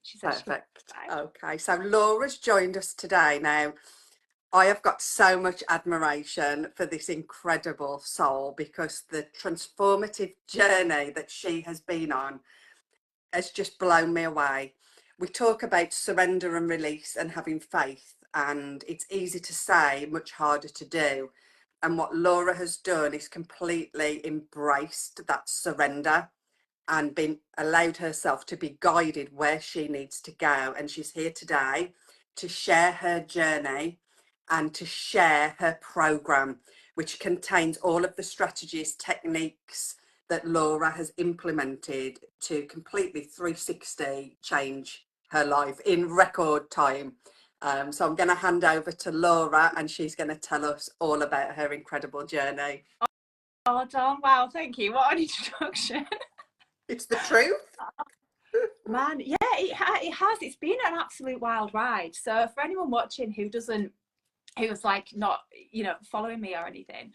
She said she'd Perfect. try. Okay, so Laura's joined us today. Now, I have got so much admiration for this incredible soul because the transformative journey that she has been on has just blown me away. We talk about surrender and release and having faith, and it's easy to say, much harder to do. And what Laura has done is completely embraced that surrender and been allowed herself to be guided where she needs to go. And she's here today to share her journey and to share her program, which contains all of the strategies, techniques that Laura has implemented to completely 360 change her life in record time. So I'm going to hand over to Laura and she's going to tell us all about her incredible journey. Oh, Dawn, wow, thank you. What an introduction. It's the truth. Man, yeah, it has. It's been an absolute wild ride. So for anyone watching who's like not, following me or anything,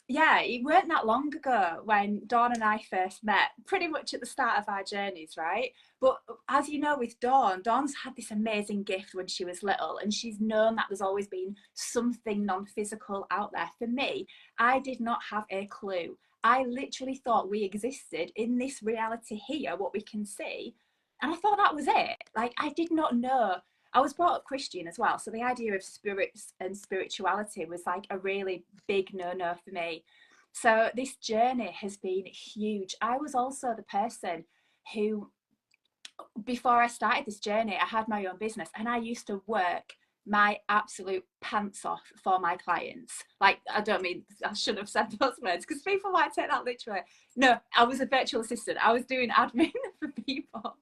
yeah, it weren't that long ago when Dawn and I first met, pretty much at the start of our journeys, right? But as you know, with Dawn's had this amazing gift when she was little, and she's known that there's always been something non-physical out there. For me, I did not have a clue. I literally thought we existed in this reality here, what we can see. And I thought that was it. Like, I did not know. I was brought up Christian as well. So the idea of spirits and spirituality was like a really big no-no for me. So this journey has been huge. I was also the person who, before I started this journey, I had my own business and I used to work my absolute pants off for my clients. Like, I don't mean, I shouldn't have said those words because people might take that literally. No, I was a virtual assistant. I was doing admin for people.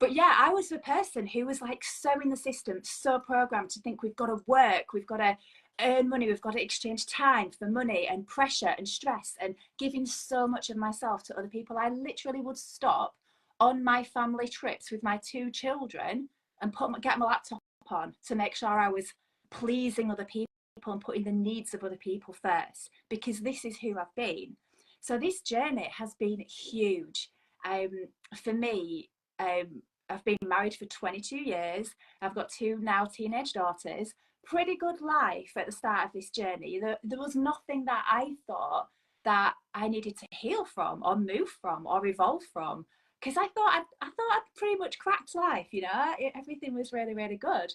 But yeah, I was the person who was like so in the system, so programmed to think we've got to work, we've got to earn money, we've got to exchange time for money and pressure and stress and giving so much of myself to other people. I literally would stop on my family trips with my two children and get my laptop on to make sure I was pleasing other people and putting the needs of other people first, because this is who I've been. So this journey has been huge. For me, I've been married for 22 years. I've got two now teenage daughters. Pretty good life at the start of this journey. There was nothing that I thought that I needed to heal from or move from or evolve from, because I thought I'd pretty much cracked life. Everything was really, really good.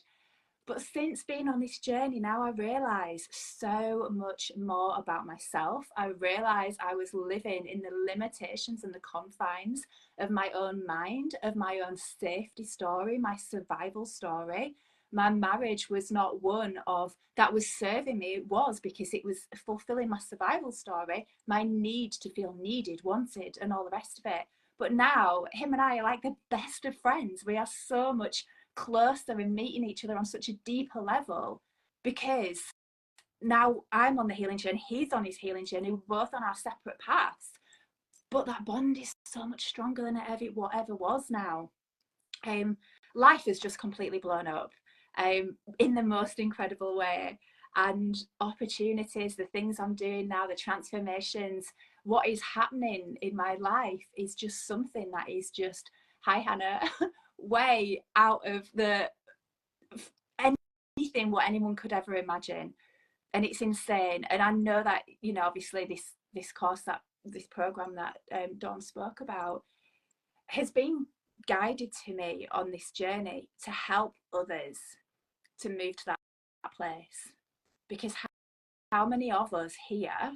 But since being on this journey now, I realise so much more about myself. I realised I was living in the limitations and the confines of my own mind, of my own safety story, my survival story. My marriage was not one of that was serving me. It was because it was fulfilling my survival story, my need to feel needed, wanted, and all the rest of it. But now, him and I are like the best of friends. We are so much closer and meeting each other on such a deeper level, because now I'm on the healing journey, he's on his healing journey, we're both on our separate paths, but that bond is so much stronger than it ever was now. Life is just completely blown up in the most incredible way, and opportunities, the things I'm doing now, the transformations, what is happening in my life is just something that is just, hi Hannah, way out of the anything what anyone could ever imagine. And it's insane. And I know that, obviously this course, that this program that Dawn spoke about, has been guided to me on this journey to help others to move to that place. Because how many of us here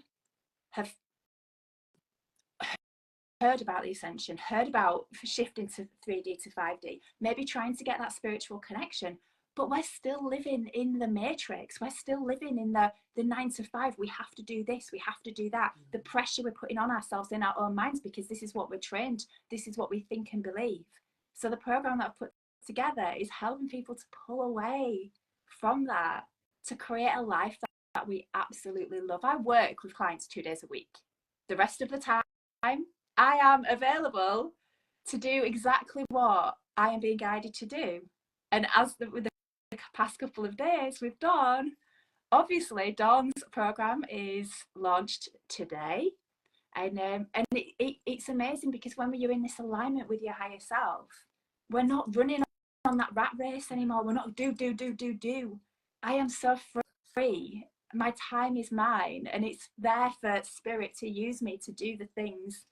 have heard about the ascension, heard about shifting to 3D to 5D, maybe trying to get that spiritual connection, but we're still living in the matrix. We're still living in the 9 to 5. We have to do this, we have to do that. The pressure we're putting on ourselves in our own minds, because this is what we're trained, this is what we think and believe. So the program that I've put together is helping people to pull away from that, to create a life that we absolutely love. I work with clients 2 days a week. The rest of the time, I am available to do exactly what I am being guided to do. And with the past couple of days with Dawn, obviously Dawn's program is launched today. And it's amazing because when you're in this alignment with your higher self, we're not running on that rat race anymore. We're not do. I am so free. My time is mine, and it's there for spirit to use me to do the things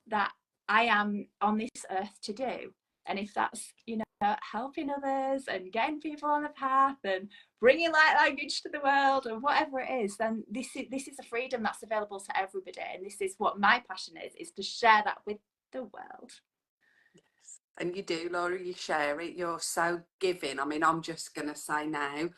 that I am on this earth to do. And if that's, helping others and getting people on the path and bringing light language to the world or whatever it is, then this is a freedom that's available to everybody. And this is what my passion is to share that with the world. And you do, Laura, you share it. You're so giving. I mean, I'm just going to say now,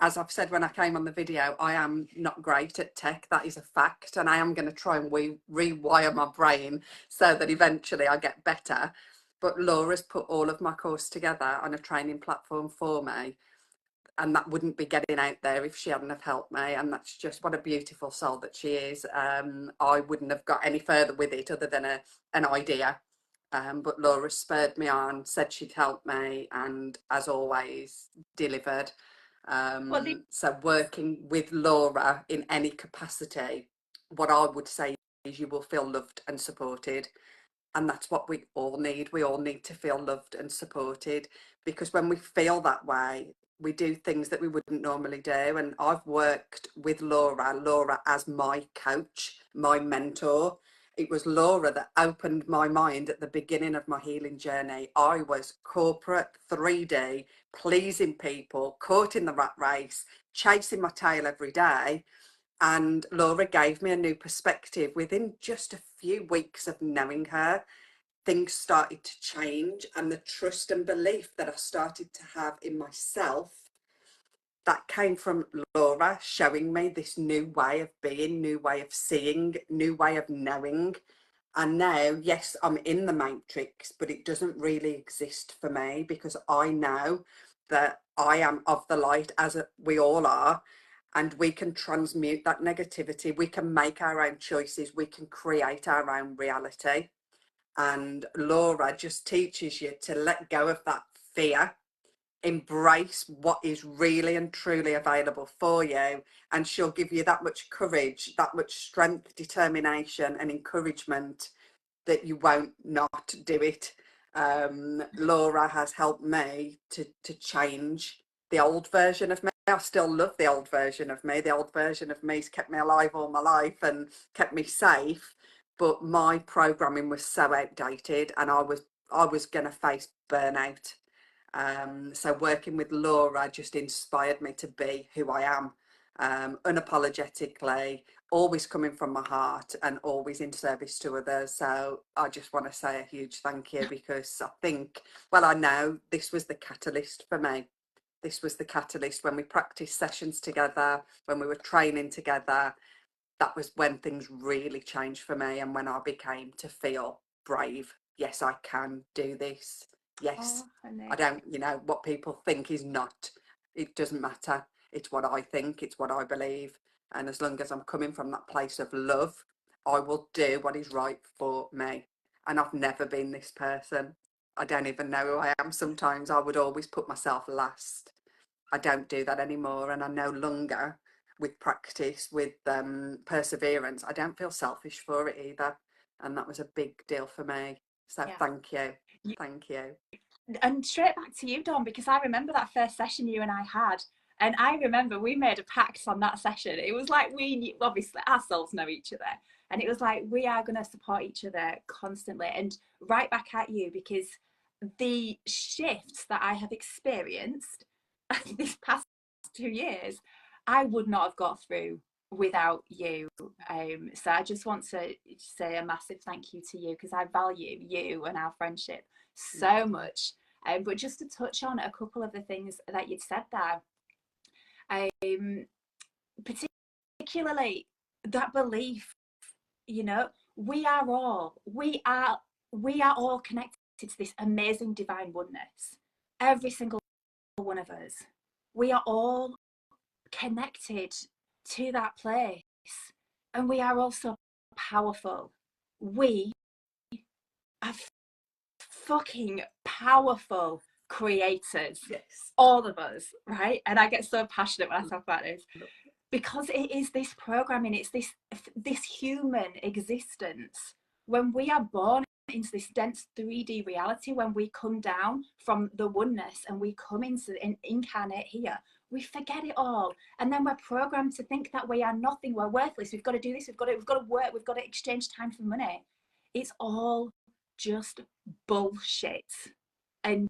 as I've said when I came on the video, I am not great at tech. That is a fact. And I am going to try and rewire my brain so that eventually I get better. But Laura's put all of my course together on a training platform for me. And that wouldn't be getting out there if she hadn't have helped me. And that's just what a beautiful soul that she is. I wouldn't have got any further with it other than an idea. But Laura spurred me on, said she'd help me, and as always, delivered. So working with Laura in any capacity, what I would say is you will feel loved and supported. And that's what we all need. We all need to feel loved and supported, because when we feel that way, we do things that we wouldn't normally do. And I've worked with Laura as my coach, my mentor. It was Laura that opened my mind at the beginning of my healing journey. I was corporate, 3D, pleasing people, caught in the rat race, chasing my tail every day. And Laura gave me a new perspective. Within just a few weeks of knowing her, things started to change, and the trust and belief that I started to have in myself, that came from Laura showing me this new way of being, new way of seeing, new way of knowing. And now, yes, I'm in the matrix, but it doesn't really exist for me, because I know that I am of the light, as we all are, and we can transmute that negativity. We can make our own choices. We can create our own reality. And Laura just teaches you to let go of that fear, embrace what is really and truly available for you, and she'll give you that much courage, that much strength, determination and encouragement that you won't not do it. Laura has helped me to change the old version of me. I still love the old version of me. The old version of me's kept me alive all my life and kept me safe, but my programming was so outdated, and I was going to face burnout. So working with Laura just inspired me to be who I am, unapologetically, always coming from my heart and always in service to others. So I just want to say a huge thank you, because I think, well, I know this was the catalyst for me. This was the catalyst when we practiced sessions together, when we were training together. That was when things really changed for me, and when I became to feel brave. Yes, I can do this. Yes, I don't, what people think is not, it doesn't matter. It's what I think, it's what I believe. And as long as I'm coming from that place of love, I will do what is right for me. And I've never been this person. I don't even know who I am. Sometimes I would always put myself last. I don't do that anymore. And I no longer, with practice, with perseverance, I don't feel selfish for it either. And that was a big deal for me. So thank you. Thank you. And straight back to you, Dawn, because I remember that first session you and I had. And I remember we made a pact on that session. It was like we knew, obviously, ourselves know each other. And it was like, we are going to support each other constantly. And right back at you, because the shifts that I have experienced this past 2 years, I would not have got through without you. So I just want to say a massive thank you to you, because I value you and our friendship so much. But just to touch on a couple of the things that you'd said there, particularly that belief, we are all connected to this amazing divine oneness. Every single one of us, we are all connected to that place, and we are also powerful. We are fucking powerful creators. Yes. All of us, right? And I get so passionate when I talk about this. because it is this programming, it's this human existence. When we are born into this dense 3D reality, when we come down from the oneness and we come into and incarnate here, we forget it all, and then we're programmed to think that we are nothing, we're worthless, we've got to do this, we've got to work, we've got to exchange time for money. It's all just bullshit. And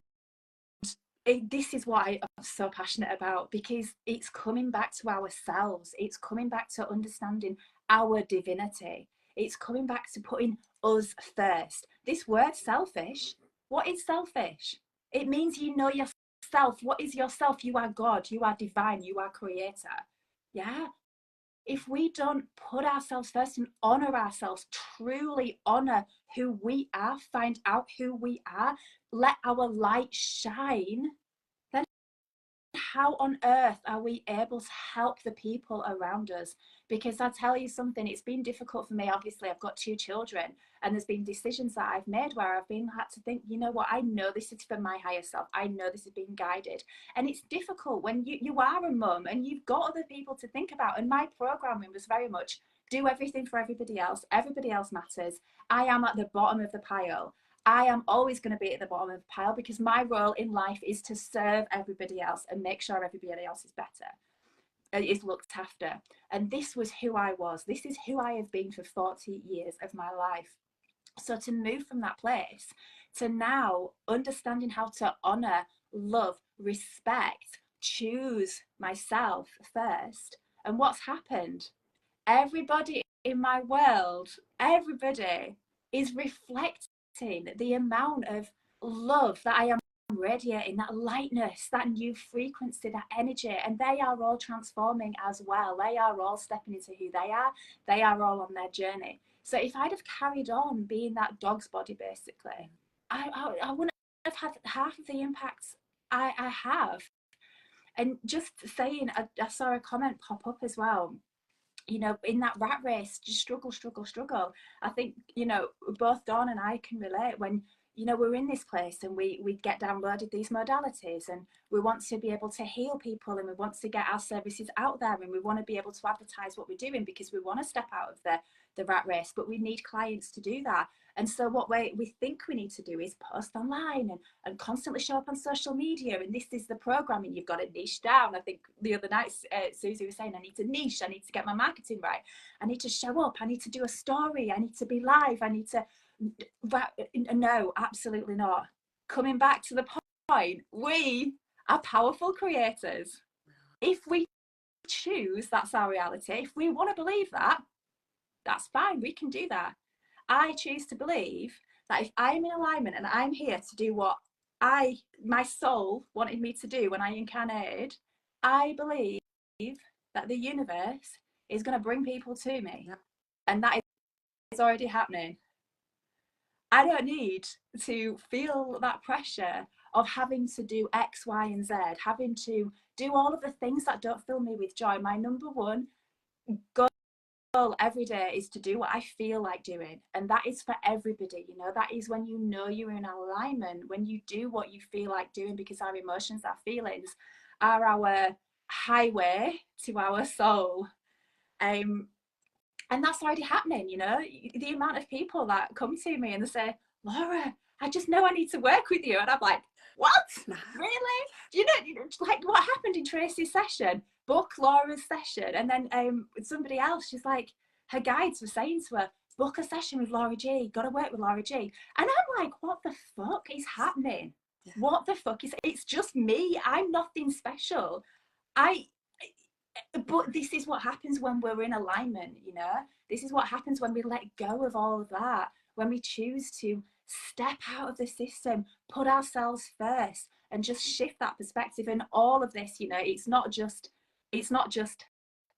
this is what I'm so passionate about, because it's coming back to ourselves. It's coming back to understanding our divinity. It's coming back to putting us first. This word selfish, what is selfish? It means you know yourself. What is yourself? You are God, you are divine, you are creator. Yeah. If we don't put ourselves first and honor ourselves, truly honor who we are, find out who we are, let our light shine, then how on earth are we able to help the people around us? Because I tell you something, it's been difficult for me. Obviously, I've got 2 children, and there's been decisions that I've made where I've been had to think, you know what, I know this is for my higher self. I know this is being guided. And it's difficult when you are a mum and you've got other people to think about. And my programming was very much do everything for everybody else. Everybody else matters. I am at the bottom of the pile. I am always going to be at the bottom of the pile, because my role in life is to serve everybody else and make sure everybody else is better, is looked after. And this was who I was. This is who I have been for 40 years of my life. So to move from that place to now understanding how to honor, love, respect, choose myself first. And what's happened? Everybody in my world, everybody is reflecting the amount of love that I am radiating, that lightness, that new frequency, that energy, and they are all transforming as well. They are all stepping into who they are all on their journey. So if I'd have carried on being that dog's body, basically, I wouldn't have had half of the impacts I have. And just saying, I saw a comment pop up as well, you know, in that rat race, just struggle. I think, you know, both Dawn and I can relate when, you know, we're in this place and we get downloaded these modalities, and we want to be able to heal people, and we want to get our services out there, and we want to be able to advertise what we're doing, because we want to step out of the rat race, but we need clients to do that. And so what we think we need to do is post online and constantly show up on social media, and this is the programming. You've got to niche down. I think the other night Susie was saying, I need to niche, I need to get my marketing right, I need to show up, I need to do a story, I need to be live, I need to. No, absolutely not. Coming back to the point, we are powerful creators. If we choose that's our reality, if we want to believe that, that's fine, we can do that. I choose to believe that if I'm in alignment and I'm here to do what my soul wanted me to do when I incarnated, I believe that the universe is going to bring people to me. Yeah. And that is already happening. I don't need to feel that pressure of having to do X, Y, and Z, having to do all of the things that don't fill me with joy. My number one goal every day is to do what I feel like doing. And that is for everybody. You know, that is when you know you're in alignment, when you do what you feel like doing, because our emotions, our feelings are our highway to our soul. And that's already happening, you know, the amount of people that come to me and they say, Laura, I just know I need to work with you. And I'm like, what? Really? Do you know, like what happened in Tracy's session? Book Laura's session. And then somebody else, she's like, her guides were saying to her, book a session with Laura G. Got to work with Laura G. And I'm like, what the fuck is happening? Yeah. What the fuck is, it's just me. I'm nothing special. But this is what happens when we're in alignment, you know. This is what happens when we let go of all of that, when we choose to step out of the system, put ourselves first, and just shift that perspective. And all of this, you know, it's not just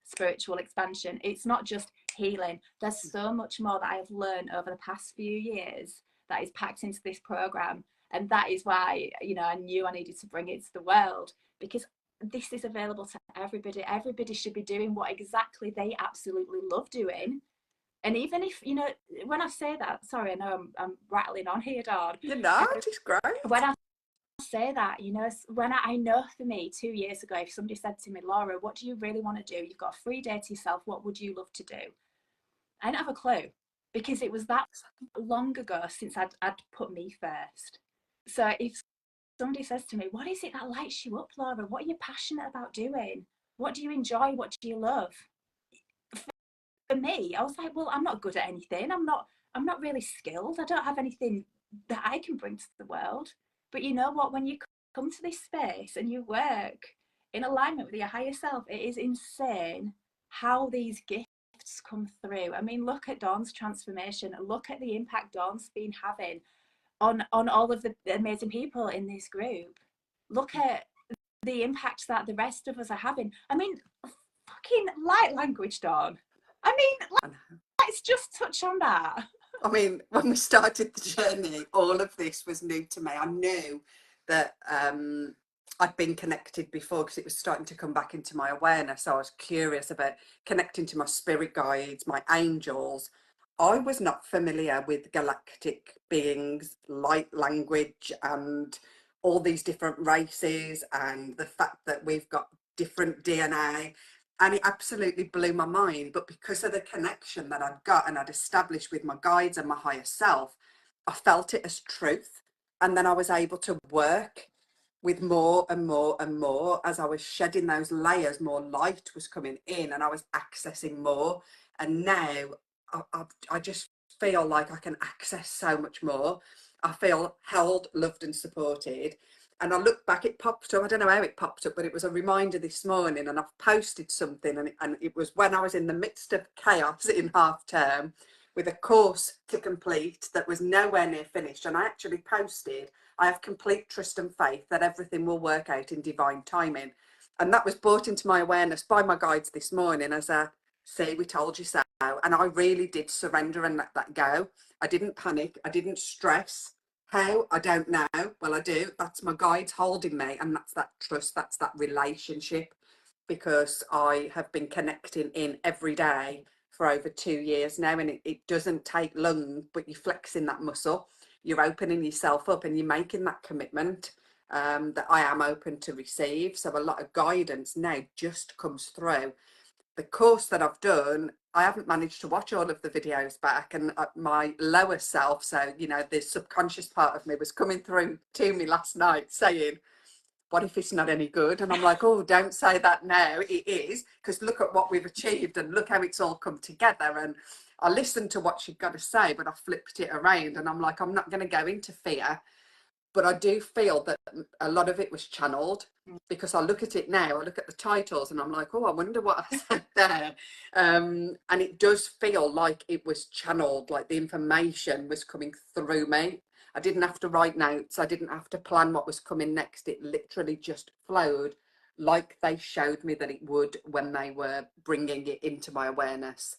spiritual expansion, it's not just healing. There's so much more that I have learned over the past few years that is packed into this program. And that is why, you know, I knew I needed to bring it to the world, because this is available to everybody. Everybody should be doing what exactly they absolutely love doing. And even if, you know, when I say that, sorry, I know I'm rattling on here, Dawn. You know, it's great. say that, you know, when I know for me 2 years ago, if somebody said to me, Laura, what do you really want to do? You've got a free day to yourself. What would you love to do? I didn't have a clue because it was that long ago since I'd put me first. So if somebody says to me, what is it that lights you up, Laura? What are you passionate about doing? What do you enjoy? What do you love? For me, I was like, well, I'm not good at anything. I'm not really skilled. I don't have anything that I can bring to the world. But you know what? When you come to this space and you work in alignment with your higher self, it is insane how these gifts come through. I mean, look at Dawn's transformation. Look at the impact Dawn's been having on all of the amazing people in this group. Look at the impact that the rest of us are having. I mean, fucking light language, Dawn. I mean, let's just touch on that. I mean, when we started the journey, all of this was new to me. I knew that I'd been connected before because it was starting to come back into my awareness. I was curious about connecting to my spirit guides, my angels. I was not familiar with galactic beings, light language, and all these different races, and the fact that we've got different DNA. And it absolutely blew my mind. But because of the connection that I'd got and I'd established with my guides and my higher self, I felt it as truth. And then I was able to work with more and more and more. As I was shedding those layers, more light was coming in and I was accessing more. And now I just feel like I can access so much more. I feel held, loved and supported. And I look back, it popped up, I don't know how it popped up, but it was a reminder this morning, and I've posted something, and it was when I was in the midst of chaos in half term with a course to complete that was nowhere near finished, and I actually posted, I have complete trust and faith that everything will work out in divine timing. And that was brought into my awareness by my guides this morning as a, see, we told you so. And I really did surrender and let that go. I didn't panic, I didn't stress. How? I don't know. Well, I do. That's my guides holding me, and that's that trust, that's that relationship, because I have been connecting in every day for over 2 years now, and it doesn't take long, but you're flexing that muscle, you're opening yourself up, and you're making that commitment that I am open to receive. So a lot of guidance now just comes through. The course that I've done, I haven't managed to watch all of the videos back, and my lower self, so you know, the subconscious part of me was coming through to me last night saying, what if it's not any good? And I'm like, oh, don't say that now. It is, because look at what we've achieved and look how it's all come together. And I listened to what she'd got to say, but I flipped it around and I'm like, I'm not going to go into fear. But I do feel that a lot of it was channeled, because I look at it now, I look at the titles and I'm like, oh, I wonder what I said there. And it does feel like it was channeled, like the information was coming through me. I didn't have to write notes. I didn't have to plan what was coming next. It literally just flowed like they showed me that it would when they were bringing it into my awareness.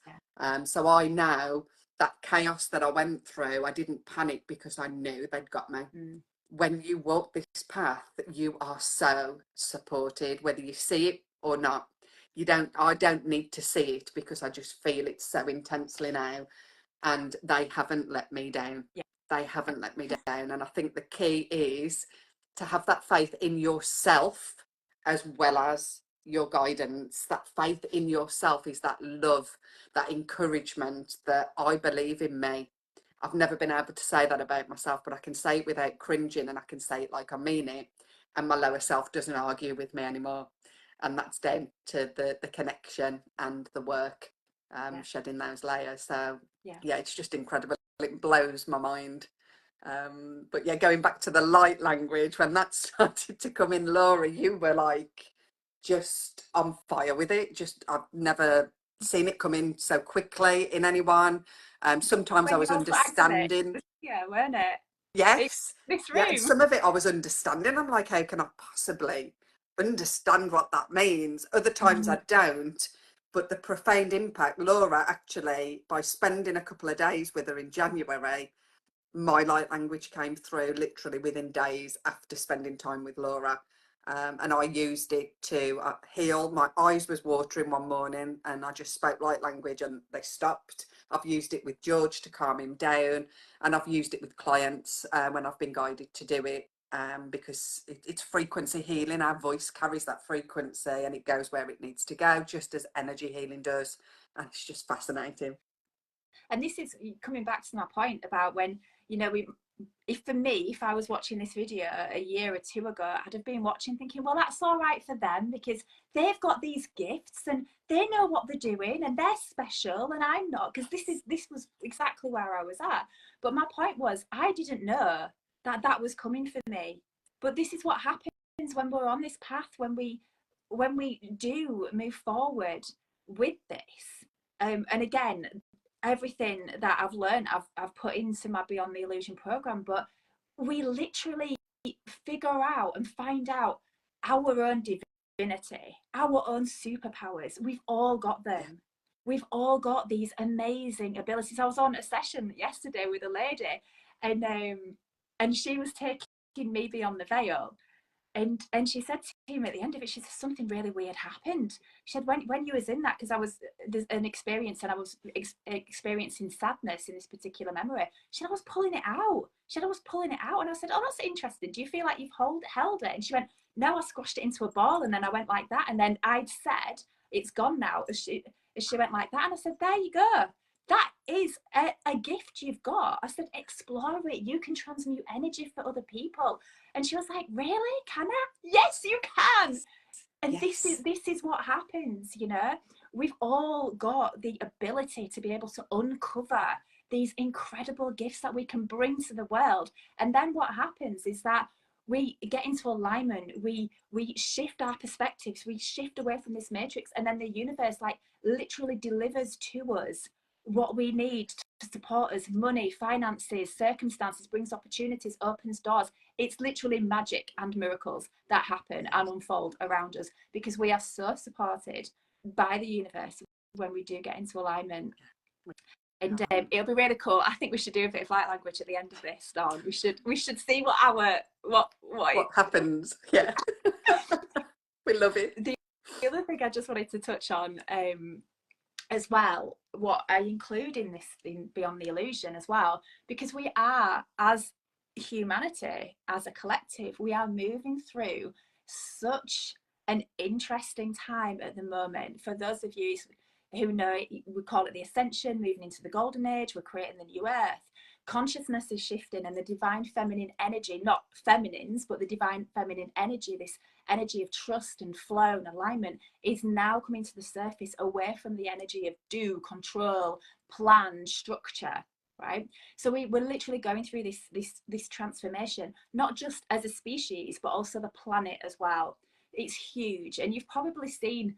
So I know that chaos that I went through, I didn't panic because I knew they'd got me. When you walk this path, you are so supported, whether you see it or not. I don't need to see it because I just feel it so intensely now. And they haven't let me down. Yeah. They haven't let me down. And I think the key is to have that faith in yourself as well as your guidance. That faith in yourself is that love, that encouragement, that I believe in me. I've never been able to say that about myself, but I can say it without cringing, and I can say it like I mean it. And my lower self doesn't argue with me anymore. And that's down to the connection and the work, shedding those layers. So yeah, it's just incredible. It blows my mind. But yeah, going back to the light language, when that started to come in, Laura, you were like just on fire with it. Just, I've never seen it come in so quickly in anyone. Sometimes I was understanding. Yeah, weren't it? Yes. This room. Yeah, and some of it I was understanding. I'm like, how can I possibly understand what that means? Other times I don't. But the profound impact, Laura, actually, by spending a couple of days with her in January, my light language came through literally within days after spending time with Laura. And I used it to heal. My eyes was watering one morning and I just spoke light language and they stopped. I've used it with George to calm him down, and I've used it with clients when I've been guided to do it. because it's frequency healing. Our voice carries that frequency and it goes where it needs to go, just as energy healing does. And it's just fascinating. And this is coming back to my point about when, you know, if I was watching this video a year or two ago, I'd have been watching thinking, well, that's all right for them because they've got these gifts and they know what they're doing and they're special and I'm not, because this was exactly where I was at. But my point was, I didn't know that that was coming for me. But this is what happens when we're on this path, when we do move forward with this. And again, everything that I've learned, I've put into my Beyond the Illusion program, but we literally figure out and find out our own divinity, our own superpowers. We've all got them. We've all got these amazing abilities. I was on a session yesterday with a lady, and she was taking me beyond the veil. And she said to him at the end of it, she said, something really weird happened. She said, when you was in that, because there's an experience and I was experiencing sadness in this particular memory. She said, I was pulling it out. She said, I was pulling it out. And I said, oh, that's interesting. Do you feel like you've held it? And she went, no, I squashed it into a ball. And then I went like that. And then I'd said, it's gone now. As she went like that. And I said, there you go. That is a gift you've got. I said, explore it. You can transmute energy for other people. And she was like, really? Can I? Yes, you can. And yes. This is what happens, you know. We've all got the ability to be able to uncover these incredible gifts that we can bring to the world. And then what happens is that we get into alignment, we shift our perspectives, we shift away from this matrix, and then the universe like literally delivers to us what we need to support us: money, finances, circumstances, brings opportunities, opens doors. It's literally magic and miracles that happen and unfold around us because we are so supported by the universe when we do get into alignment. And it'll be really cool. I think we should do a bit of light language at the end of this, Dawn. We should see what happens. Yeah. We love it. The other thing I just wanted to touch on as well, what I include in this thing Beyond the Illusion as well, because we are, as humanity, as a collective, we are moving through such an interesting time at the moment. For those of you who know it, we call it the ascension, moving into the golden age, we're creating the new earth. Consciousness is shifting, and the divine feminine energy, not feminines, but the divine feminine energy, this energy of trust and flow and alignment, is now coming to the surface, away from the energy of do, control, plan, structure, right? So we're literally going through this transformation, not just as a species, but also the planet as well. It's huge, and you've probably seen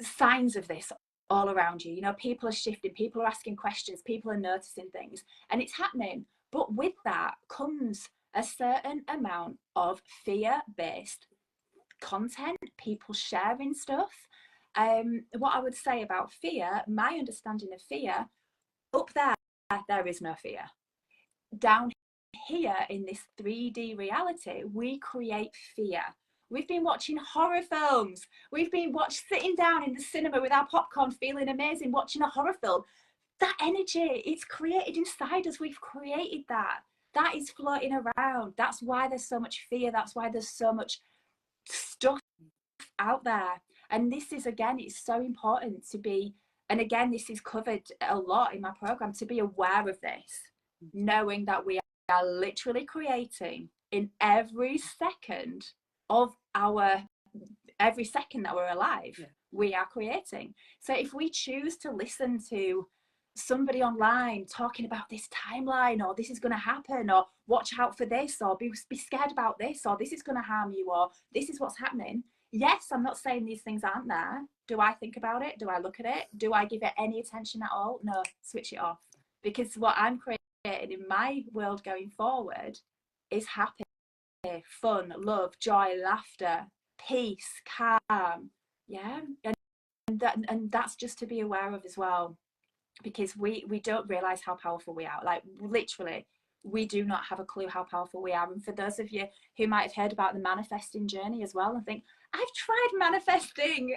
signs of this all around you. You know, people are shifting, people are asking questions, people are noticing things, and it's happening. But with that comes a certain amount of fear-based content, people sharing stuff. What I would say about fear, my understanding of fear, up there is no fear. Down here in this 3D reality, we create fear. We've been watching horror films. We've been sitting down in the cinema with our popcorn, feeling amazing, watching a horror film. That energy, it's created inside us. We've created that. That is floating around. That's why there's so much fear. That's why there's so much stuff out there. And this is, again, it's so important to be, and again, this is covered a lot in my program, to be aware of this, knowing that we are literally creating in every second that we're alive. We are creating. So if we choose to listen to somebody online talking about this timeline, or this is going to happen, or watch out for this, or be scared about this, or this is going to harm you, or this is what's happening. Yes, I'm not saying these things aren't there. Do I think about it? Do I look at it? Do I give it any attention at all? No, switch it off. Because what I'm creating in my world going forward is happy, fun, love, joy, laughter, peace, calm. Yeah. And that's just to be aware of as well, because we don't realize how powerful we are. Like, literally, we do not have a clue how powerful we are. And for those of you who might have heard about the manifesting journey as well and think, I've tried manifesting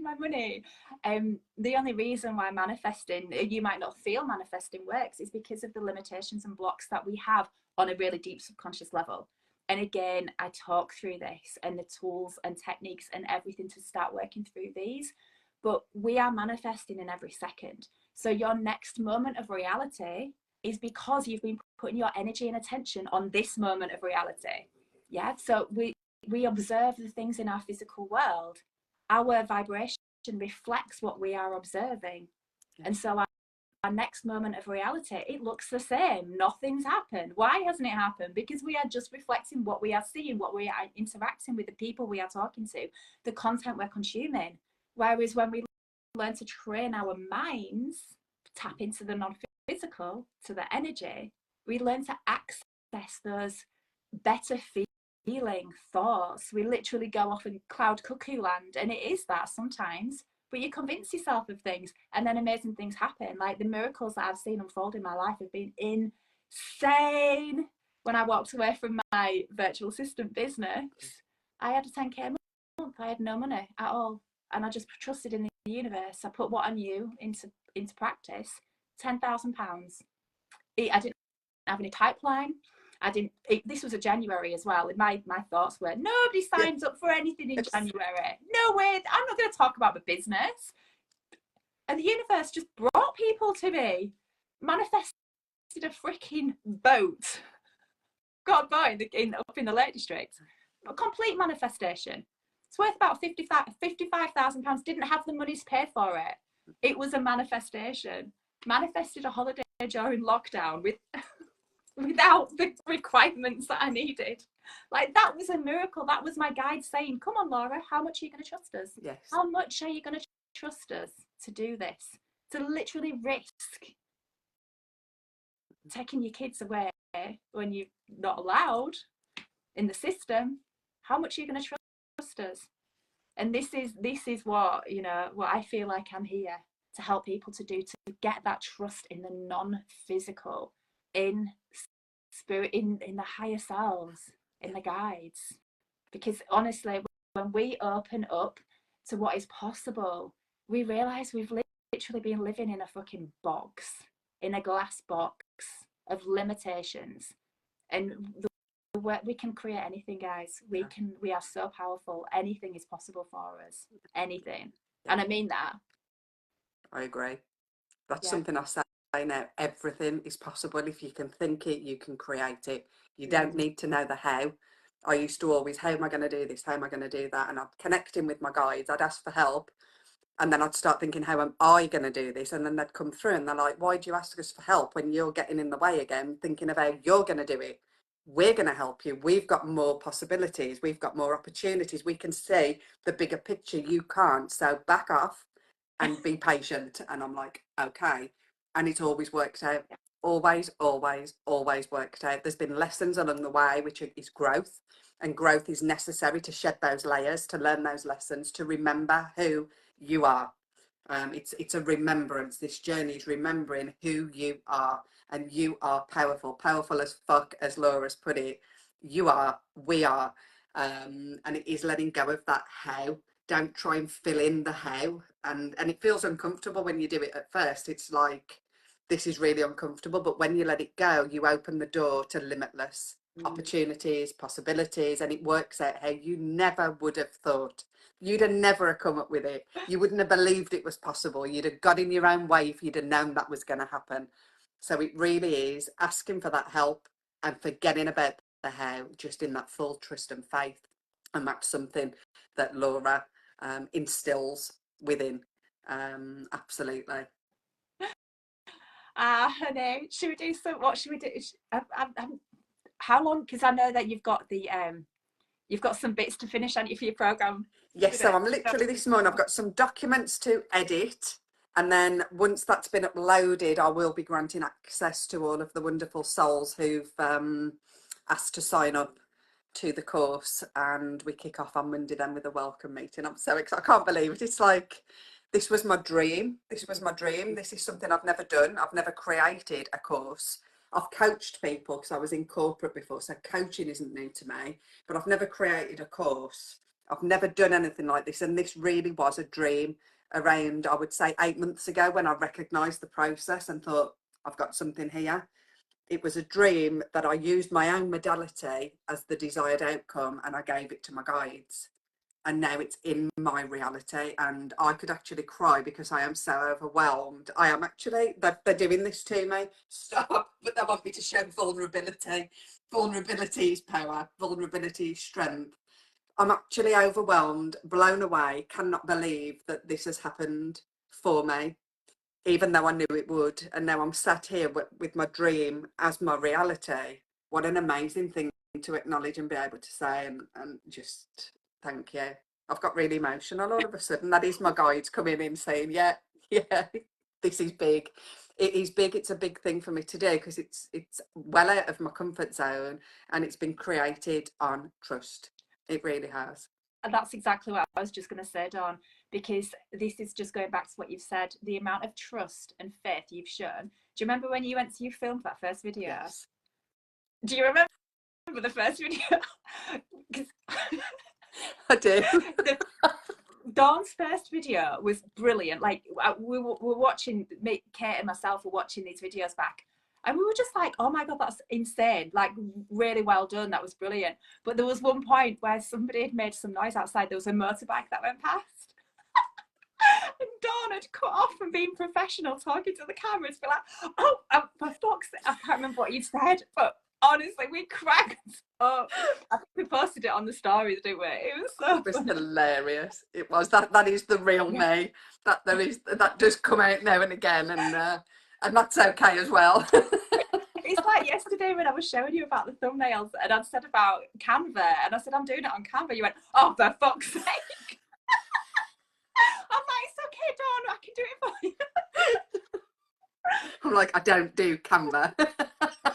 my money. The only reason why you might not feel manifesting works is because of the limitations and blocks that we have on a really deep subconscious level. And again, I talk through this and the tools and techniques and everything to start working through these. But we are manifesting in every second. So your next moment of reality is because you've been putting your energy and attention on this moment of reality. Yeah. So we observe the things in our physical world. Our vibration reflects what we are observing. And so our next moment of reality, it looks the same. Nothing's happened. Why hasn't it happened? Because we are just reflecting what we are seeing, what we are interacting with, the people we are talking to, the content we're consuming. Whereas when we learn to train our minds, tap into the non-physical, to the energy, we learn to access those better feeling thoughts. We literally go off in cloud cuckoo land, and it is that sometimes. But you convince yourself of things, and then amazing things happen. Like the miracles that I've seen unfold in my life have been insane. When I walked away from my virtual assistant business, I had a 10k a month. I had no money at all, and I just trusted in the universe. I put what I knew into practice. £10,000. I didn't have any pipeline. This was a January as well. My thoughts were, nobody signs up for anything in January. No way. I'm not going to talk about the business. And the universe just brought people to me. Manifested a freaking boat. Got a boat up in the Lake District. A complete manifestation. It's worth about £55,000. Didn't have the money to pay for it. It was a manifestation. Manifested a holiday during lockdown without the requirements that I needed. Like, that was a miracle. That was my guide saying, come on, Laura, how much are you going to trust us? Yes. How much are you going to trust us to do this? To literally risk taking your kids away when you're not allowed in the system. How much are you going to trust us? And this is what I feel like I'm here to help people to do, to get that trust in the non-physical, in spirit, in the higher selves, in the guides. Because honestly, when we open up to what is possible, we realize we've literally been living in a fucking box, in a glass box of limitations. And we can create anything, guys. We are so powerful. Anything is possible for us. Anything. And I mean that. I agree. That's something I say now. Everything is possible. If you can think it, you can create it. You don't need to know the how. I used to always, how am I going to do this? How am I going to do that? And I'd connect in with my guides. I'd ask for help. And then I'd start thinking, how am I going to do this? And then they'd come through and they're like, why do you ask us for help when you're getting in the way again, thinking of how you're going to do it? We're going to help you. We've got more possibilities. We've got more opportunities. We can see the bigger picture. You can't. So back off and be patient. And I'm like, okay. And it's always worked out. Always, always, always worked out. There's been lessons along the way, which is growth. And growth is necessary to shed those layers, to learn those lessons, to remember who you are. It's a remembrance. This journey is remembering who you are, and you are powerful as fuck, as Laura's put it. You are, we are, and it is letting go of that how. Don't try and fill in the how, and it feels uncomfortable when you do it at first. It's like, this is really uncomfortable, but when you let it go, you open the door to limitless opportunities, possibilities, and it works out how you never would have thought. You'd have never have come up with it. You wouldn't have believed it was possible. You'd have got in your own way if you'd have known that was going to happen. So it really is asking for that help and forgetting about the how, just in that full trust and faith. And that's something that Laura instills within. Absolutely. Honey, should we do some? What should we do? How long? Because I know that you've got some bits to finish on for your program. Yes, so I'm literally this morning, I've got some documents to edit, and then once that's been uploaded, I will be granting access to all of the wonderful souls who've asked to sign up to the course, and we kick off on Monday then with a welcome meeting. I'm so excited. I can't believe it. It's like, this was my dream. This is something I've never done. I've never created a course. I've coached people because I was in corporate before, so coaching isn't new to me, but I've never created a course. I've never done anything like this, and this really was a dream around, I would say, 8 months ago, when I recognised the process and thought, I've got something here. it was a dream that I used my own modality as the desired outcome, and I gave it to my guides. And now it's in my reality, and I could actually cry because I am so overwhelmed. I am actually, they're doing this to me. Stop. But they want me to show vulnerability. Vulnerability is power. Vulnerability is strength. I'm actually overwhelmed, blown away, cannot believe that this has happened for me, even though I knew it would. And now I'm sat here with my dream as my reality. What an amazing thing to acknowledge and be able to say, and just thank you. I've got really emotional all of a sudden. That is my guides coming in saying, yeah, yeah, this is big. It is big. It's a big thing for me to do because it's well out of my comfort zone, and it's been created on trust. It really has. And that's exactly what I was just going to say, Dawn, because this is just going back to what you've said, the amount of trust and faith you've shown. Do you remember when you went to your film for that first video? Yes. Do you remember the first video? I do. Dawn's first video was brilliant. Like we were watching, Kate and myself were watching these videos back, and we were just like, oh my God, that's insane. Like, really well done. That was brilliant. But there was one point where somebody had made some noise outside. There was a motorbike that went past. And Dawn had cut off from being professional, talking to the camera, to be like, oh, for fuck's sake, I can't remember what you said, but honestly, we cracked up. I think we posted it on the stories, didn't we? It was so It was hilarious. It was. That is the real me. That does come out now and again, and that's okay as well. It's like yesterday when I was showing you about the thumbnails, and I'd said about Canva, and I said I'm doing it on Canva. You went, oh, for fuck's sake. I'm like, it's okay, Dawn, I can do it for you. I'm like, I don't do Canva.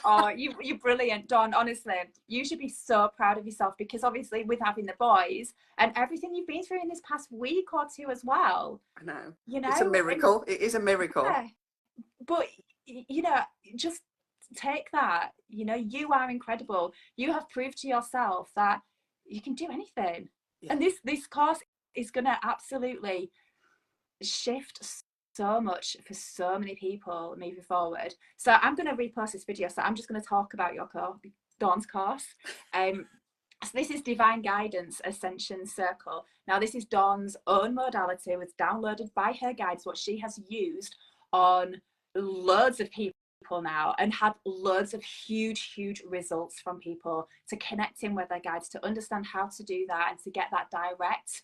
Oh, you're brilliant, Dawn. Honestly, you should be so proud of yourself, because obviously with having the boys and everything you've been through in this past week or two as well. I know. You know, it's a miracle. It is a miracle. Yeah. But you know, just take that. You know, you are incredible. You have proved to yourself that you can do anything. Yeah. And this course is going to absolutely shift so much for so many people moving forward. So I'm going to repost this video. So I'm just going to talk about your course, Dawn's course. So this is Divine Guidance Ascension Circle. Now this is Dawn's own modality. It was downloaded by her guides, what she has used on loads of people now, and had loads of huge results from people, to connecting with their guides, to understand how to do that, and to get that direct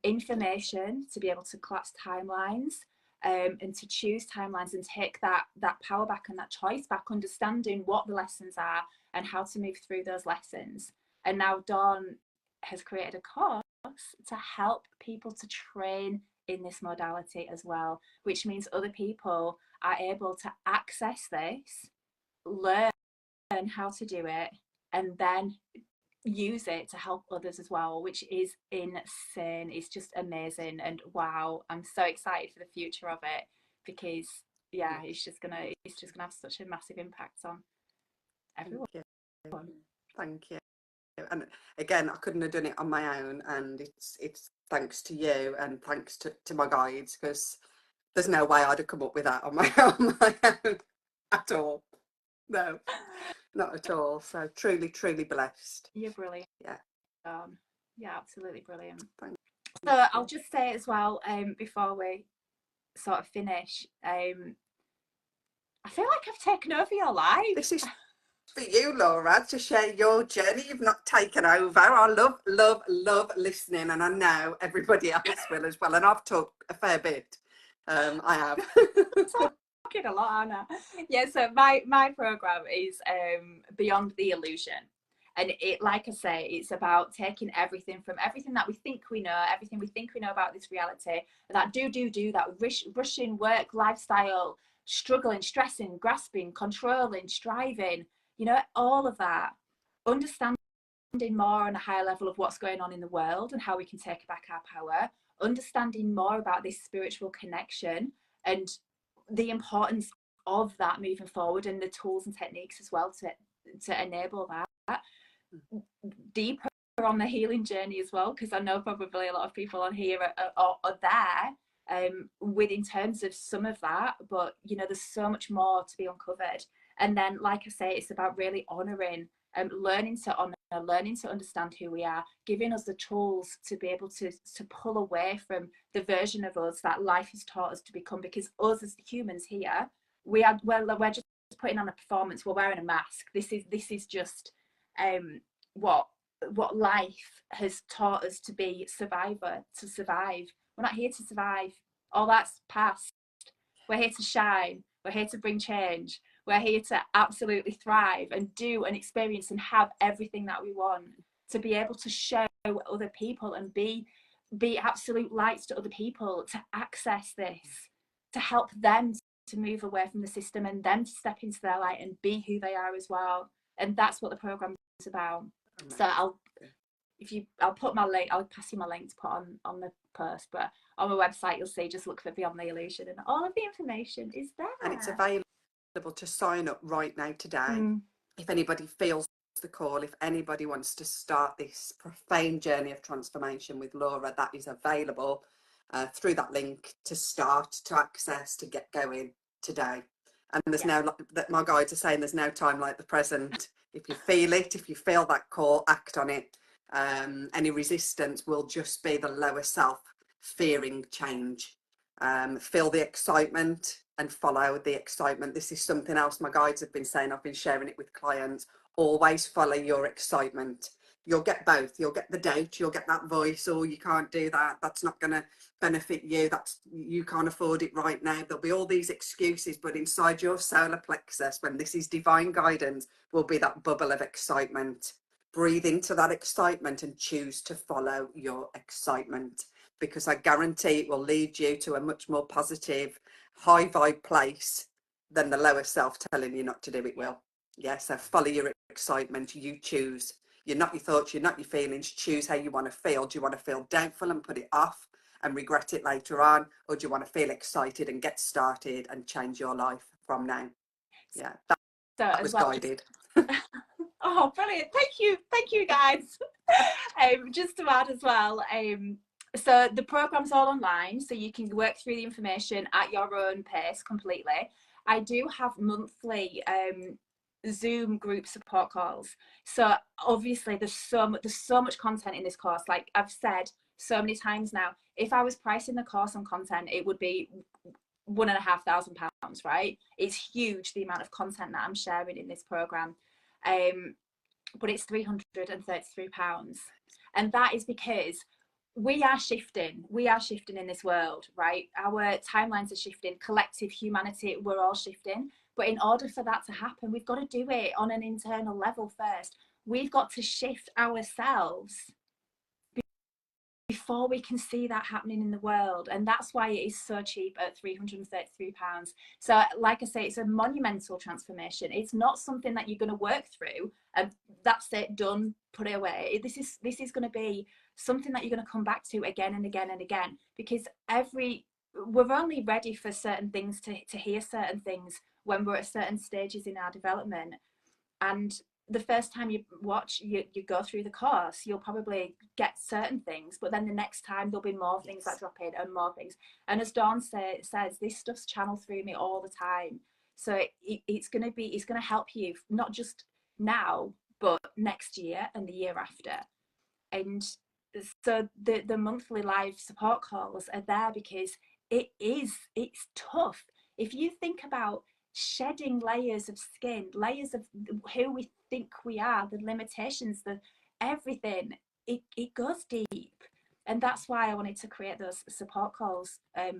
information, to be able to collapse timelines, and to choose timelines and take that power back and that choice back, understanding what the lessons are and how to move through those lessons. And now Dawn has created a course to help people to train in this modality as well, which means other people are able to access this, learn how to do it, and then use it to help others as well, which is insane. It's just amazing, and wow, I'm so excited for the future of it, because yeah, it's just gonna have such a massive impact on everyone. Thank you. And again, I couldn't have done it on my own, and it's thanks to you and thanks to my guides, because there's no way I'd have come up with that on my own at all. No, not at all. So truly blessed. You're brilliant. Yeah. Yeah, absolutely brilliant. Thank so you. I'll just say as well, before we sort of finish, I feel like I've taken over your life. This is for you, Laura, to share your journey. You've not taken over. I love listening, and I know everybody else will as well. And I've talked a fair bit. I have. Talking a lot, Anna. Yeah, so my program is Beyond the Illusion. And it, like I say, it's about taking everything that we think we know, everything we think we know about this reality, that that rushing work lifestyle, struggling, stressing, grasping, controlling, striving, you know, all of that, understanding more on a higher level of what's going on in the world and how we can take back our power, understanding more about this spiritual connection and the importance of that moving forward, and the tools and techniques as well to enable that. Deeper on the healing journey as well, because I know probably a lot of people on here are there with in terms of some of that, but you know, there's so much more to be uncovered. And then, like I say, it's about really honouring, learning to honour, learning to understand who we are, giving us the tools to be able to pull away from the version of us that life has taught us to become. Because us as humans here, we're just putting on a performance. We're wearing a mask. This is just what life has taught us to be, to survive. We're not here to survive. All that's past. We're here to shine. We're here to bring change. We're here to absolutely thrive and do and experience and have everything that we want, to be able to show other people and be absolute lights to other people, to access this, to help them to move away from the system and them to step into their light and be who they are as well. And that's what the program is about. So I'll put my link, I'll pass you my link to put on the post, but on my website you'll see, just look for Beyond the Illusion and all of the information is there. And it's available to sign up right now today. If anybody feels the call, if anybody wants to start this profound journey of transformation with Laura, that is available through that link to start, to access, to get going today. And there's no, that my guides are saying, there's no time like the present. If you feel it, if you feel that call, act on it. Any resistance will just be the lower self fearing change. Feel the excitement and follow the excitement. This is something else my guides have been saying. I've been sharing it with clients. Always follow your excitement. You'll get both. You'll get the doubt, you'll get that voice, oh, you can't do that, that's not going to benefit you, you can't afford it right now. There'll be all these excuses, but inside your solar plexus, when this is divine guidance, will be that bubble of excitement. Breathe into that excitement and choose to follow your excitement, because I guarantee it will lead you to a much more positive, high vibe place than the lower self telling you not to do it will. Yeah, so follow your excitement. You choose. You're not your thoughts, you're not your feelings. Choose how you want to feel. Do you want to feel doubtful and put it off and regret it later on? Or do you want to feel excited and get started and change your life from now? Yeah, that was guided. Oh, brilliant. Thank you guys. Just to add as well, so the program's all online, so you can work through the information at your own pace completely. I do have monthly Zoom group support calls. So obviously there's so much content in this course. Like I've said so many times now, if I was pricing the course on content, it would be £1,500, right? It's huge, the amount of content that I'm sharing in this program. But it's £333. And that is because we are shifting in this world, right? Our timelines are shifting, collective humanity, we're all shifting. But in order for that to happen, we've got to do it on an internal level first. We've got to shift ourselves before we can see that happening in the world. And that's why it is so cheap at £333. So like I say, it's a monumental transformation. It's not something that you're going to work through and that's it, done, put it away. This is going to be something that you're going to come back to again and again and again, because we're only ready for certain things to hear certain things when we're at certain stages in our development. And the first time you go through the course, you'll probably get certain things, but then the next time there'll be more things that drop in and more things. And as Dawn says, this stuff's channeled through me all the time. So it's going to help you not just now, but next year and the year after. And so the monthly live support calls are there because it's tough. If you think about shedding layers of skin, layers of who we think we are, the limitations, the everything, it goes deep. And that's why I wanted to create those support calls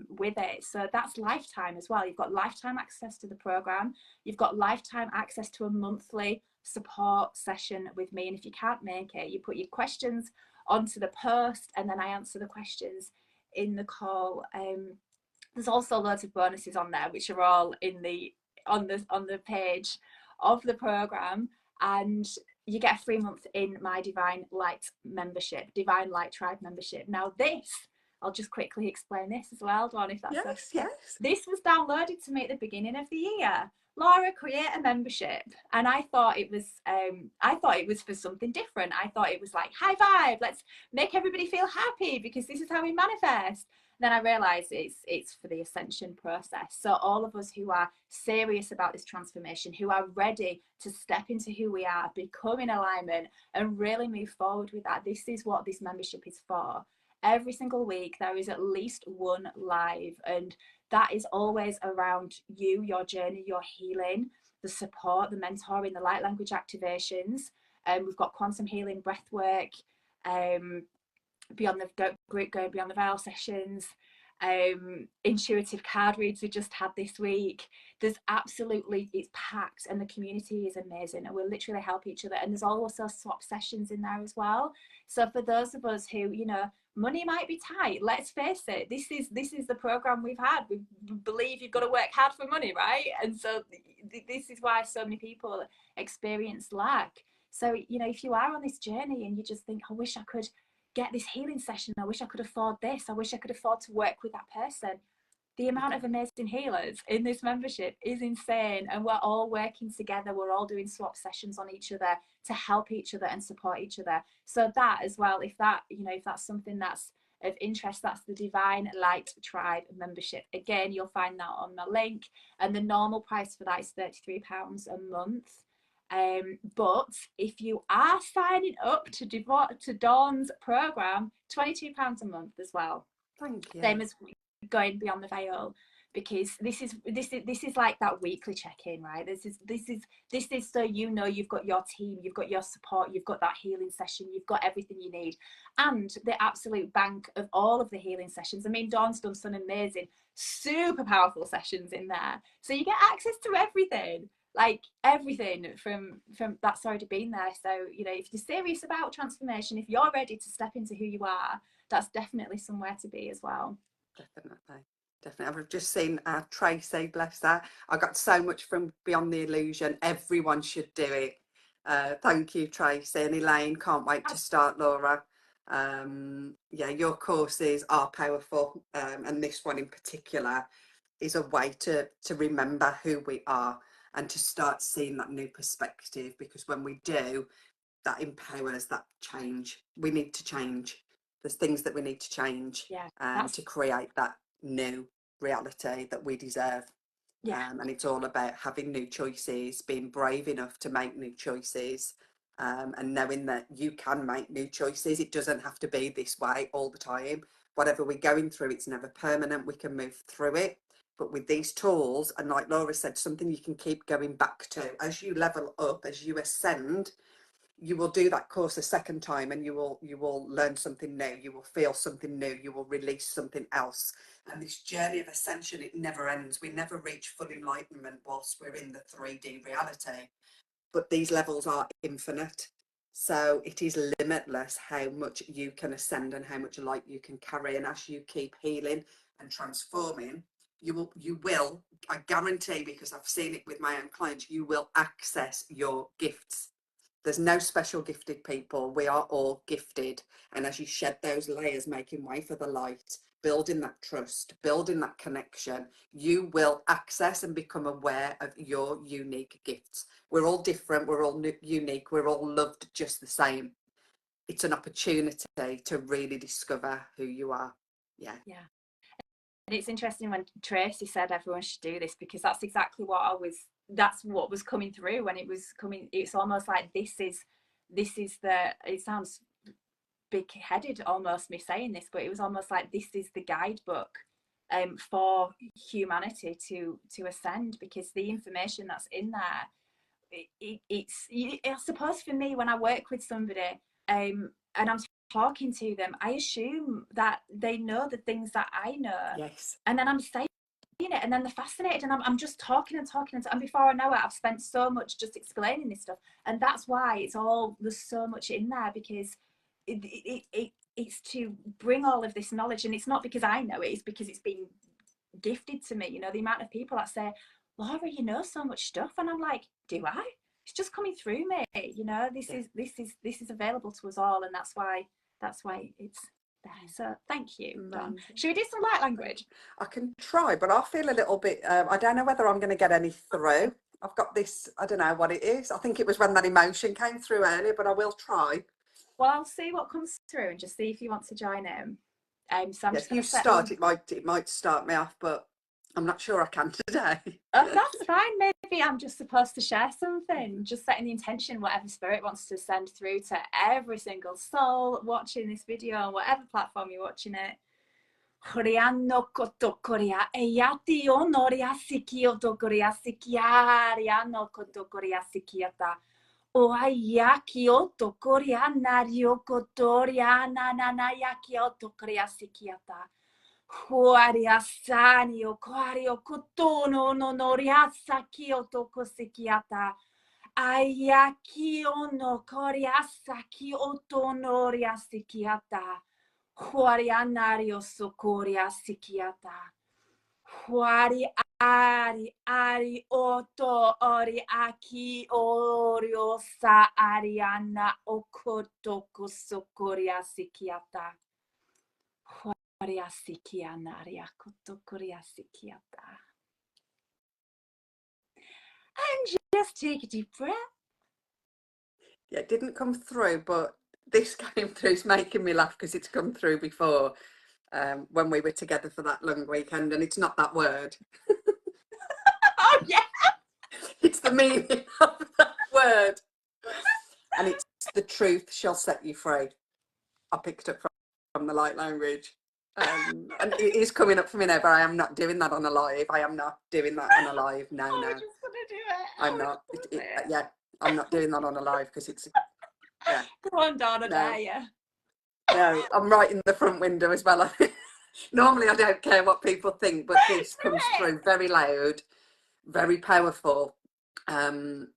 with it. So that's lifetime as well. You've got lifetime access to the program. You've got lifetime access to a monthly support session with me. And if you can't make it, you put your questions onto the post and then I answer the questions in the call. There's also loads of bonuses on there, which are all on the page of the program, and you get a free month in my Divine Light membership, Divine Light Tribe membership. Now this, I'll just quickly explain this as well, Dawn, if that's yes. This was downloaded to me at the beginning of the year. Laura, create a membership. And I thought it was for something different. I thought it was like high vibe, let's make everybody feel happy because this is how we manifest. Then I realised it's for the ascension process. So all of us who are serious about this transformation, who are ready to step into who we are, become in alignment, and really move forward with that, this is what this membership is for. Every single week there is at least one live, and that is always around you, your journey, your healing, the support, the mentoring, the light language activations. We've got quantum healing, breath work, beyond the group going beyond the veil sessions, intuitive card reads we just had this week. There's absolutely, it's packed, and the community is amazing, and we'll literally help each other. And there's also swap sessions in there as well. So for those of us who, you know, money might be tight, let's face it, this is the program we've had. We believe you've got to work hard for money, right? And so this is why so many people experience lack. So, you know, if you are on this journey and you just think, I wish I could get this healing session, I wish I could afford this, I wish I could afford to work with that person, the amount of amazing healers in this membership is insane, and we're all working together, we're all doing swap sessions on each other to help each other and support each other. So that as well, if that, you know, if that's something that's of interest, that's the Divine Light Tribe membership. Again, you'll find that on my link, and the normal price for that is £33 a month. But if you are signing up to Dawn's program, £22 a month as well. Thank you. Same as going beyond the veil, because this is like that weekly check-in, right? This is so, you know, you've got your team, you've got your support, you've got that healing session, you've got everything you need, and the absolute bank of all of the healing sessions. I mean, Dawn's done some amazing, super powerful sessions in there, so you get access to everything. Like everything from that's already been there. So, you know, if you're serious about transformation, if you're ready to step into who you are, that's definitely somewhere to be as well. Definitely. I've just seen Tracy, bless her. I got so much from Beyond the Illusion. Everyone should do it. Thank you, Tracy. And Elaine, can't wait to start, Laura. Yeah, your courses are powerful, and this one in particular is a way to remember who we are and to start seeing that new perspective, because when we do, that empowers that change. We need to change. There's things that we need to change, to create that new reality that we deserve. And it's all about having new choices, being brave enough to make new choices, and knowing that you can make new choices. It doesn't have to be this way all the time. Whatever we're going through, it's never permanent. We can move through it. But with these tools, and like Laura said, something you can keep going back to as you level up, as you ascend. You will do that course a second time, and you will learn something new, you will feel something new, you will release something else. And this journey of ascension, it never ends. We never reach full enlightenment whilst we're in the 3D reality, but these levels are infinite. So it is limitless how much you can ascend and how much light you can carry. And as you keep healing and transforming, you will, I guarantee, because I've seen it with my own clients, you will access your gifts. There's no special gifted people. We are all gifted. And as you shed those layers, making way for the light, building that trust, building that connection, you will access and become aware of your unique gifts. We're all different. We're all unique. We're all loved just the same. It's an opportunity to really discover who you are. Yeah. And it's interesting when Tracy said everyone should do this, because that's exactly that's what was coming through when it was coming. It's almost like this is it sounds big headed almost, me saying this, but it was almost like this is the guidebook for humanity to ascend, because the information that's in there, I suppose for me, when I work with somebody and I'm talking to them, I assume that they know the things that I know. Yes. And then I'm saying it, and then they're fascinated, and I'm just talking, and before I know it, I've spent so much just explaining this stuff. And that's why there's so much in there, because it's to bring all of this knowledge. And it's not because I know it, it's because it's been gifted to me. You know, the amount of people that say, Laura, you know so much stuff, and I'm like, do I? It's just coming through me. You know, this is available to us all, and that's why it's there. So thank you, Dawn. Should we do some light language? I can try, but I feel a little bit, I don't know whether I'm going to get any through. I've got this, I don't know what it is. I think it was when that emotion came through earlier, but I will try. Well, I'll see what comes through and just see if you want to join in. So I'm Yeah, just if going you to set start, it might start me off, but I'm not sure I can today. Oh, that's fine. Maybe I'm just supposed to share something, just setting the intention, whatever spirit wants to send through to every single soul watching this video on whatever platform you're watching it. Horiano koto koria eyati onoria sikioto koria sikiariano koto koria sikiata. Oayaki oto koria nario kotoria nananayaki oto koria sikiata. Huariasani o kwario kotono no noriasa kyoto kosikiata. Ayaki ono koriasa kyoto noriasikiata. Huarianario sokoria sikiata. Huari ari oto ori aki oriosa ariana okoto kosokoria sikiata. And just take a deep breath. Yeah, it didn't come through, but this came through. It's making me laugh because it's come through before when we were together for that long weekend, and it's not that word. Oh, yeah. It's the meaning of that word. And it's the truth shall set you free. I picked up from the light language. And it is coming up for me now, but I am not doing that on a live. I am not doing that on a live. No, Oh, no. we're just going to do it. I'm not. Yeah, I'm not doing that on a live because it's, yeah. Come on, Donna, No. dare you. No, I'm right in the front window as well. Normally I don't care what people think, but this comes through very loud, very powerful. And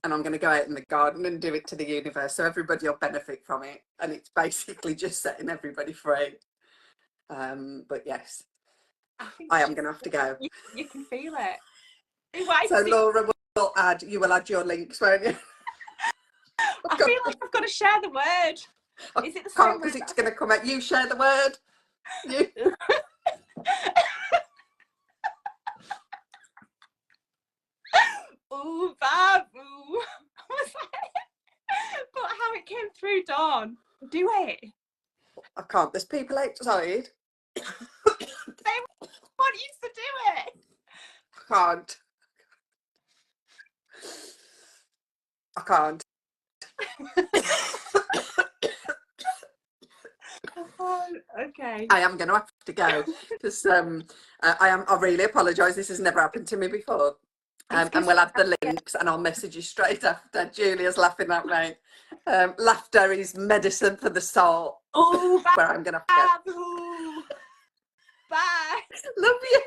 I'm going to go out in the garden and do it to the universe so everybody will benefit from it. And it's basically just setting everybody free. But yes, I am going to have to go. You can feel it. So Laura you will add your links, won't you? I feel like I've got to share the word. Is it the same Can't, because it's going to come out. You share the word. You. Ooh, babu. But how it came through, Dawn. Do it. I can't. There's people outside. They want you to do it. I can't. I can't. Okay. I am going to have to go because I really apologise. This has never happened to me before. And we'll add the links and I'll message you straight after. Julia's laughing at me. Laughter is medicine for the soul. Oh, where I'm going to have to go. Bye. Love you.